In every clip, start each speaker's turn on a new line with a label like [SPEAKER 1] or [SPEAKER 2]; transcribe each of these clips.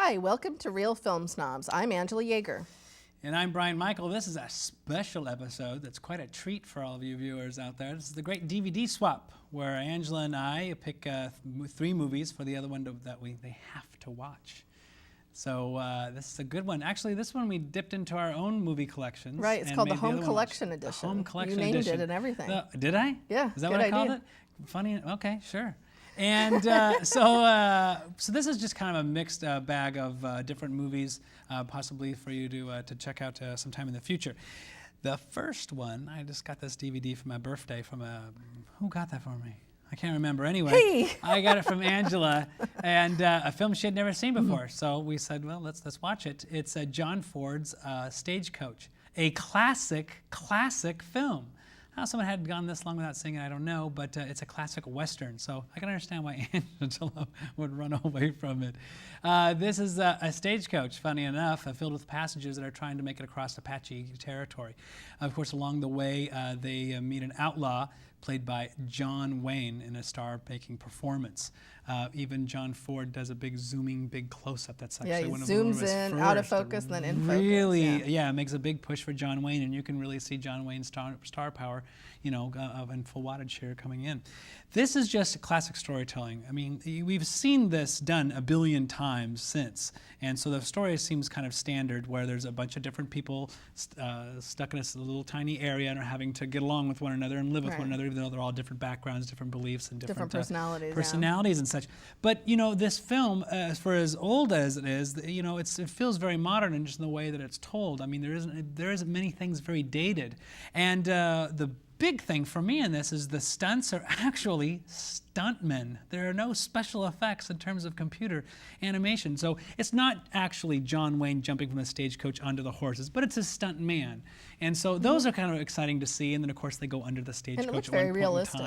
[SPEAKER 1] Hi, welcome to Real Film Snobs. I'm Angela Yeager.
[SPEAKER 2] And I'm Bryan Michael. This is a special episode that's quite a treat for all of you viewers out there. This is the great DVD swap, where Angela and I pick 3 movies for the other one that they have to watch. So this is a good one. Actually, this one we dipped into our own movie collections.
[SPEAKER 1] Right, it's called the Home Collection Edition.
[SPEAKER 2] The Home Collection
[SPEAKER 1] Edition. You named
[SPEAKER 2] Edition.
[SPEAKER 1] it and everything.
[SPEAKER 2] Did I?
[SPEAKER 1] Yeah,
[SPEAKER 2] is that what I called it? Funny. Okay, sure. And so this is just kind of a mixed bag of different movies, possibly for you to check out sometime in the future. The first one, I just got this DVD for my birthday from who got that for me? I can't remember. Anyway,
[SPEAKER 1] hey.
[SPEAKER 2] I got it from Angela, and a film she had never seen before. So we said, well, let's watch it. It's John Ford's Stagecoach, a classic film. How someone had gone this long without seeing it, I don't know, but it's a classic Western, so I can understand why Angela would run away from it. This is a stagecoach, funny enough, filled with passengers that are trying to make it across Apache territory. Of course, along the way, they meet an outlaw played by John Wayne in a star-making performance. Even John Ford does a big close-up. That's actually one of the
[SPEAKER 1] zooms in, out of focus, then in focus.
[SPEAKER 2] Really, yeah, makes a big push for John Wayne, and you can really see John Wayne's star power, in full wattage here coming in. This is just classic storytelling. I mean, we've seen this done a billion times since, and so the story seems kind of standard, where there's a bunch of different people stuck in a little tiny area and are having to get along with one another and live with one another, even though they're all different backgrounds, different beliefs, and different personalities and such. But this film, for as old as it is, it feels very modern in just in the way that it's told. I mean, there isn't many things very dated, and the big thing for me in this is the stunts are actually stuntmen. There are no special effects in terms of computer animation. So it's not actually John Wayne jumping from the stagecoach onto the horses, but it's a stunt man. And so those are kind of exciting to see. And then, of course, they go under the stagecoach
[SPEAKER 1] and it looks very realistic.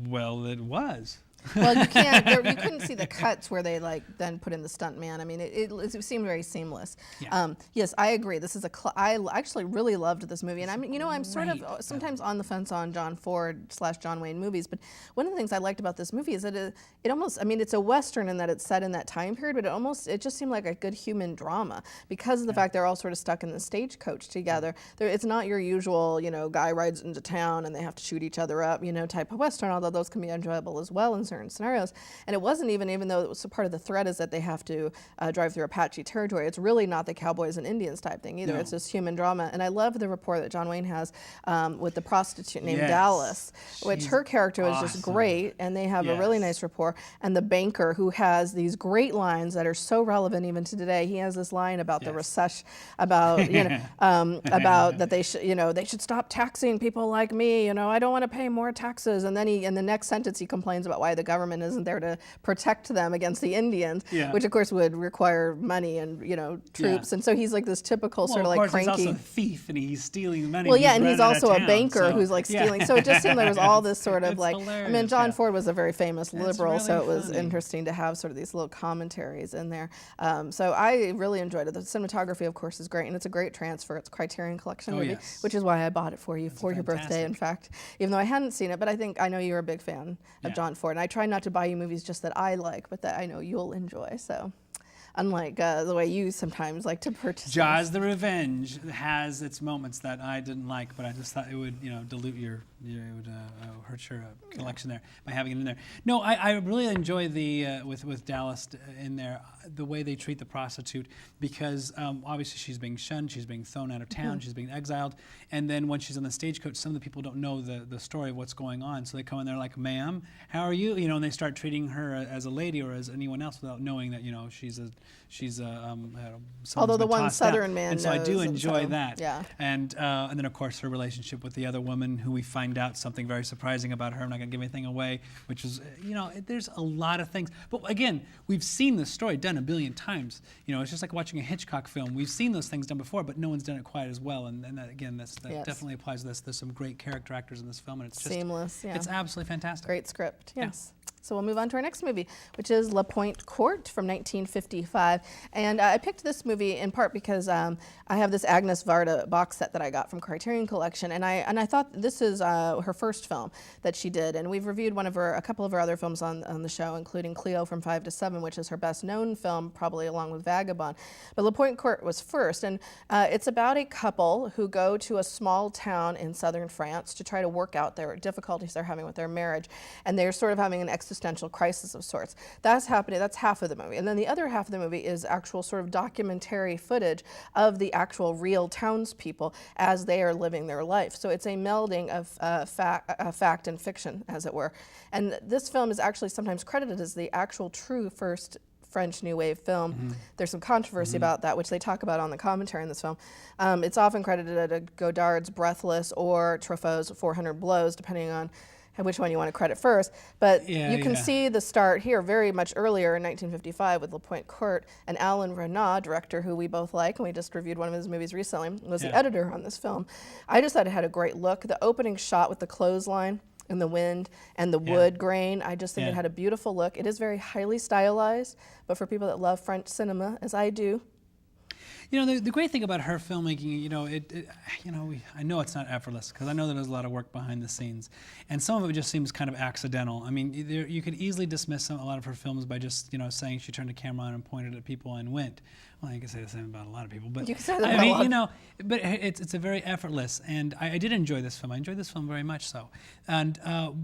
[SPEAKER 2] Well, it was.
[SPEAKER 1] Well, you couldn't see the cuts where they then put in the stunt man. I mean, it seemed very seamless.
[SPEAKER 2] Yeah.
[SPEAKER 1] Yes, I agree. This is I actually really loved this movie, and I'm sort of sometimes on the fence on John Ford / John Wayne movies. But one of the things I liked about this movie is that it almost, it's a Western in that it's set in that time period, but it just seemed like a good human drama because of the fact they're all sort of stuck in the stagecoach together. It's not your usual, guy rides into town and they have to shoot each other up, type of Western. Although those can be enjoyable as well in certain scenarios. And it wasn't even though it was part of the threat is that they have to drive through Apache territory, it's really not the cowboys and Indians type thing either. No. It's just human drama. And I love the rapport that John Wayne has with the prostitute named Dallas, which her character was just great, and they have a really nice rapport. And the banker, who has these great lines that are so relevant even to today. He has this line about the recession, about about that they should stop taxing people like me. I don't want to pay more taxes. And then in the next sentence he complains about why the government isn't there to protect them against the Indians, which of course would require money and troops. And so he's like this typical sort of like cranky.
[SPEAKER 2] He's also a thief and he's stealing money.
[SPEAKER 1] Well, and he's also a banker who's like stealing. So it just seemed there was all this sort of John Ford was a very famous liberal, really so it was interesting to have sort of these little commentaries in there. So I really enjoyed it. The cinematography, of course, is great, and it's a great transfer. It's a Criterion Collection movie, which is why I bought it for you for your birthday. In fact, even though I hadn't seen it, but I know you're a big fan of John Ford, and I try not to buy you movies just that I like, but that I know you'll enjoy. So, unlike the way you sometimes like to purchase.
[SPEAKER 2] Jaws: The Revenge has its moments that I didn't like, but I just thought it would, dilute hurt your collection there by having it in there. No, I really enjoy the with Dallas in there, the way they treat the prostitute, because obviously she's being shunned, she's being thrown out of town, she's being exiled, and then when she's on the stagecoach, some of the people don't know the story of what's going on, so they come in there like, "Ma'am, how are you?" And they start treating her as a lady or as anyone else without knowing that she's
[SPEAKER 1] although the one Southern man
[SPEAKER 2] and so
[SPEAKER 1] knows,
[SPEAKER 2] I do enjoy that.
[SPEAKER 1] Yeah.
[SPEAKER 2] And then of course her relationship with the other woman, who we find find out something very surprising about her. I'm not going to give anything away, which is, there's a lot of things. But again, we've seen this story done a billion times. It's just like watching a Hitchcock film. We've seen those things done before, but no one's done it quite as well. And that, again, that
[SPEAKER 1] Yes.
[SPEAKER 2] definitely applies to this. There's some great character actors in this film, and it's just
[SPEAKER 1] seamless. Yeah.
[SPEAKER 2] It's absolutely fantastic.
[SPEAKER 1] Great script. Yes. So we'll move on to our next movie, which is Courte from 1955. And I picked this movie in part because I have this Agnes Varda box set that I got from Criterion Collection, and I thought this is her first film that she did. And we've reviewed a couple of her other films on the show, including Cleo from 5 to 7, which is her best known film, probably along with Vagabond. But Courte was first, and it's about a couple who go to a small town in southern France to try to work out their difficulties they're having with their marriage, and they're sort of having an existential crisis of sorts. That's happening. That's half of the movie, and then the other half of the movie is actual sort of documentary footage of the actual real townspeople as they are living their life. So it's a melding of fact and fiction, as it were. And this film is actually sometimes credited as the actual true first French New Wave film. Mm-hmm. There's some controversy about that, which they talk about on the commentary in this film. It's often credited to Godard's Breathless or Truffaut's 400 Blows, depending on which one you want to credit first. But you can see the start here very much earlier in 1955 with Courte, and Alain Renaud, director who we both like, and we just reviewed one of his movies recently, was the editor on this film. I just thought it had a great look. The opening shot with the clothesline and the wind and the wood grain, I just think it had a beautiful look. It is very highly stylized, but for people that love French cinema, as I do,
[SPEAKER 2] the great thing about her filmmaking, I know it's not effortless because I know that there's a lot of work behind the scenes, and some of it just seems kind of accidental. I mean, you could easily dismiss a lot of her films by just, saying she turned a camera on and pointed at people and went. Well, you can say the same about a lot of people, but
[SPEAKER 1] you can say that
[SPEAKER 2] but it's a very effortless, and I did enjoy this film. I enjoyed this film very much so. And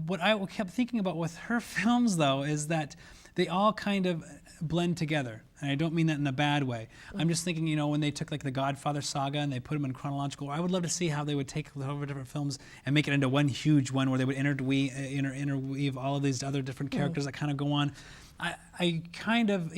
[SPEAKER 2] what I kept thinking about with her films, though, is that they all kind of blend together. And I don't mean that in a bad way. I'm just thinking, when they took like the Godfather saga and they put them in chronological, I would love to see how they would take over different films and make it into one huge one where they would interweave all of these other different characters that kind of go on. I kind of,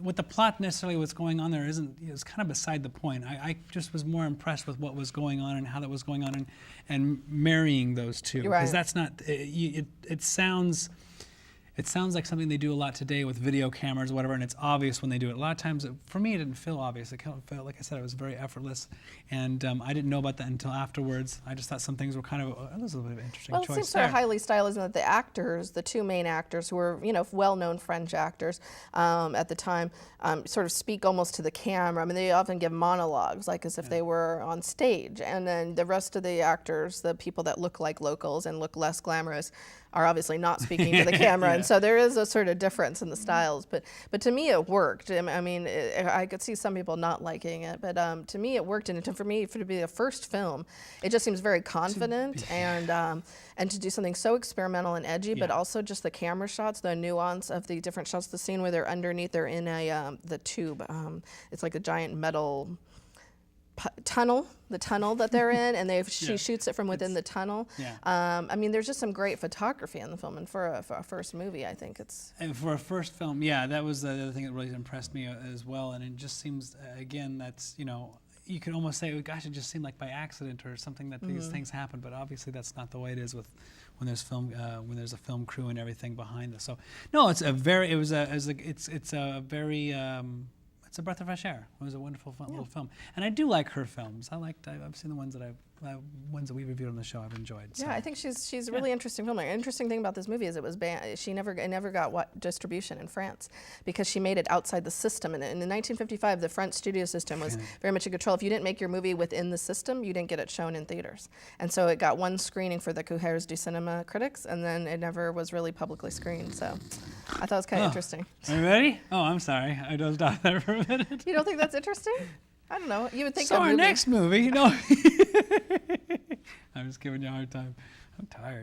[SPEAKER 2] with the plot necessarily what's going on there is kind of beside the point. I just was more impressed with what was going on and how that was going on and marrying those two. Because that's not, it sounds like something they do a lot today with video cameras or whatever, and it's obvious when they do it. A lot of times, for me, it didn't feel obvious. It felt, like I said, it was very effortless, and I didn't know about that until afterwards. I just thought some things were kind of, that was a little bit of an interesting choice.
[SPEAKER 1] Well, it seems sort of highly stylized in that the actors, the two main actors, who were, well-known French actors at the time, sort of speak almost to the camera. I mean, they often give monologues, like as if they were on stage, and then the rest of the actors, the people that look like locals and look less glamorous, are obviously not speaking to the camera, and so there is a sort of difference in the styles. But to me, it worked. I mean, I could see some people not liking it, but to me, it worked. And for it to be a first film, it just seems very confident, and to do something so experimental and edgy, but also just the camera shots, the nuance of the different shots. The scene where they're underneath, they're in the tube. It's like a giant metal tunnel, the tunnel that they're in, and she shoots it from within the tunnel. I mean, there's just some great photography in the film, and for a first movie, I think it's...
[SPEAKER 2] And for a first film, that was the other thing that really impressed me as well, and it just seems, again, that's, you could almost say, oh, gosh, it just seemed like by accident or something that these things happen, but obviously that's not the way it is with when there's a film crew and everything behind this. So, no, it's a breath of fresh air. It was a wonderful, fun little film, and I do like her films. I've seen the ones that we reviewed on the show. I've enjoyed. So.
[SPEAKER 1] Yeah, I think she's a really interesting filmmaker. Interesting thing about this movie is it was banned. It never got distribution in France because she made it outside the system. And in 1955, the French studio system was very much in control. If you didn't make your movie within the system, you didn't get it shown in theaters. And so it got one screening for the Courriers du Cinema critics, and then it never was really publicly screened. So I thought it was kind of interesting.
[SPEAKER 2] Are you ready? Oh, I'm sorry. I dozed off there for a minute.
[SPEAKER 1] You don't think that's interesting? I don't know. You would think.
[SPEAKER 2] So our next movie, I'm just giving you a hard time. I'm tired.